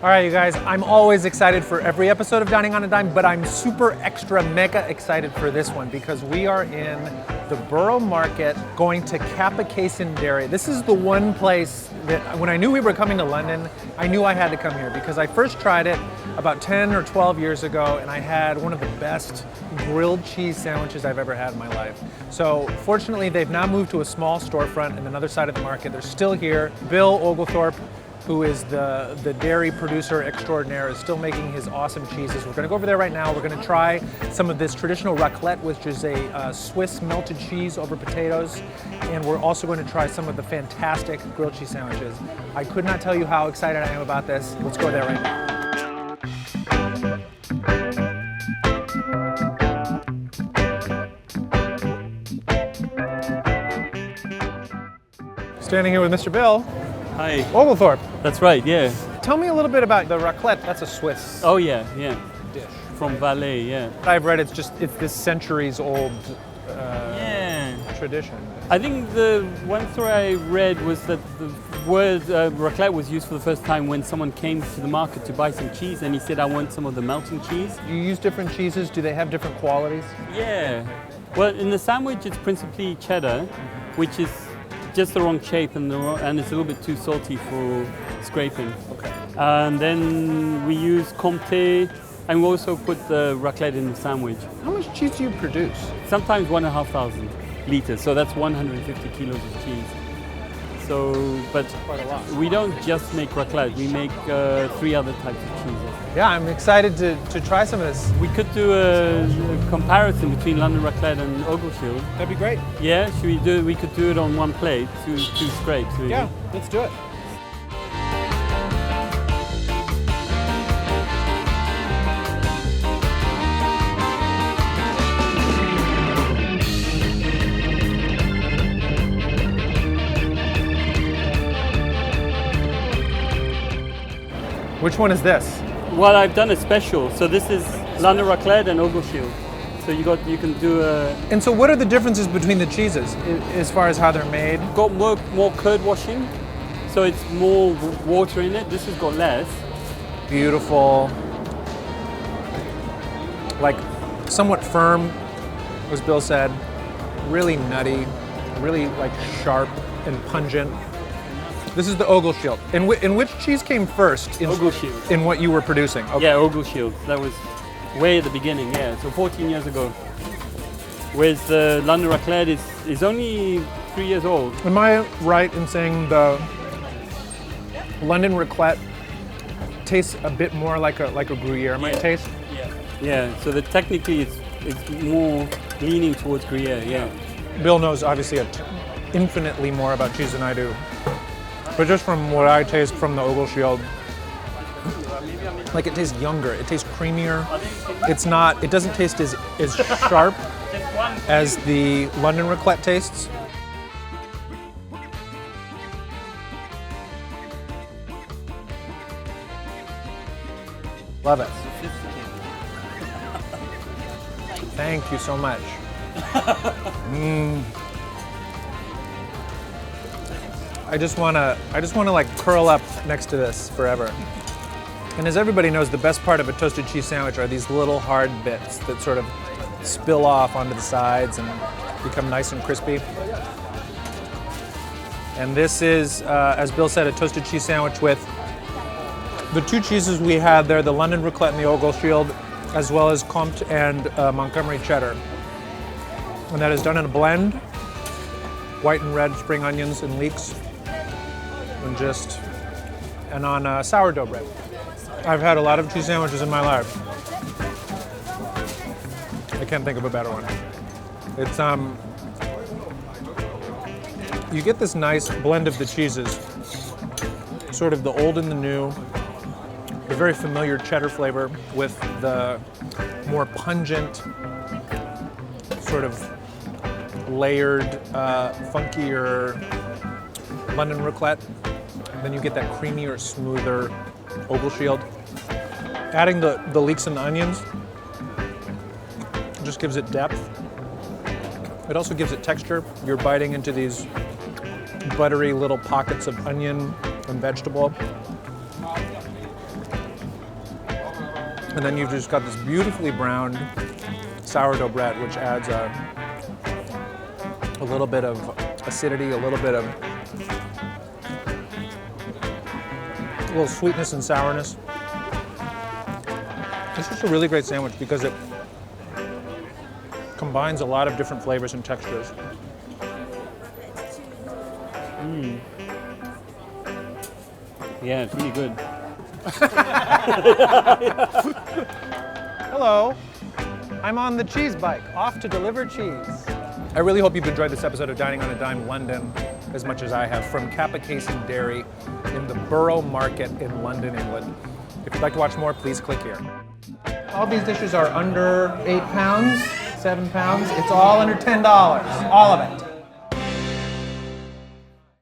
All right, you guys, I'm always excited for every episode of Dining on a Dime, but I'm super extra mega excited for this one because we are in the Borough Market going to Kappacasein Dairy. This is the one place that when I knew we were coming to London, I knew I had to come here because I first tried it about 10 or 12 years ago and I had one of the best grilled cheese sandwiches I've ever had in my life. So fortunately, they've now moved to a small storefront in another side of the market. They're still here. Bill Oglethorpe, who is the dairy producer extraordinaire, is still making his awesome cheeses. We're gonna go over there right now. We're gonna try some of this traditional raclette, which is a Swiss melted cheese over potatoes. And we're also going to try some of the fantastic grilled cheese sandwiches. I could not tell you how excited I am about this. Let's go there right now. Standing here with Mr. Bill. Hi. Oglethorpe. That's right, yeah. Tell me a little bit about the raclette. That's a Swiss Oh yeah, yeah. dish. From Valais, yeah. I've read it's this centuries old Yeah. tradition. I think the one story I read was that the word raclette was used for the first time when someone came to the market to buy some cheese and he said, I want some of the melting cheese. You use different cheeses. Do they have different qualities? Yeah. Well, in the sandwich it's principally cheddar, which is just the wrong shape and it's a little bit too salty for scraping. Okay. And then we use Comté, and we also put the raclette in the sandwich. How much cheese do you produce? Sometimes 1,500 liters, so that's 150 kilos of cheese. So, but Quite a lot. we don't just make raclette, we make 3 other types of cheeses. Yeah, I'm excited to try some of this. We could do a comparison between London raclette and Oglethorpe. That'd be great. Yeah, we could do it on one plate, two scrapes. Really. Yeah, let's do it. Which one is this? Well, I've done a special. So this is London raclette and Oglethorpe. So you can do a. And so what are the differences between the cheeses as far as how they're made? Got more curd washing, so it's more water in it. This has got less. Beautiful, like somewhat firm, as Bill said, really nutty, really like sharp and pungent. This is the Oglethorpe. And which cheese came first Oglethorpe. in what you were producing? Okay. Yeah, Oglethorpe. That was way at the beginning. Yeah, so 14 years ago. Whereas the London raclette is only 3 years old. Am I right in saying the London raclette tastes a bit more like a Gruyere might taste? Yeah. Yeah. So technically it's more leaning towards Gruyere. Yeah. Bill knows obviously infinitely more about cheese than I do. But just from what I taste from the Oglethorpe, like it tastes younger, it tastes creamier. It doesn't taste as sharp as the London raclette tastes. Love it. Thank you so much. I just wanna like curl up next to this forever. And as everybody knows, the best part of a toasted cheese sandwich are these little hard bits that sort of spill off onto the sides and become nice and crispy. And this is, as Bill said, a toasted cheese sandwich with the 2 cheeses we had there, the London raclette and the Oglethorpe, as well as Comte and Montgomery cheddar. And that is done in a blend, white and red spring onions and leeks. And on sourdough bread. I've had a lot of cheese sandwiches in my life. I can't think of a better one. It's you get this nice blend of the cheeses, sort of the old and the new, the very familiar cheddar flavor with the more pungent, sort of layered, funkier London raclette. Then you get that creamier, smoother Oglethorpe. Adding the leeks and the onions just gives it depth. It also gives it texture. You're biting into these buttery little pockets of onion and vegetable. And then you've just got this beautifully browned sourdough bread, which adds a little bit of acidity, a little sweetness and sourness. It's just a really great sandwich because it combines a lot of different flavors and textures. Yeah, it's really good. Hello, I'm on the cheese bike, off to deliver cheese. I really hope you've enjoyed this episode of Dining on a Dime London as much as I have, from Kappacasein Dairy in the Borough Market in London, England. If you'd like to watch more, please click here. All these dishes are under 8 pounds, 7 pounds. It's all under $10, all of it.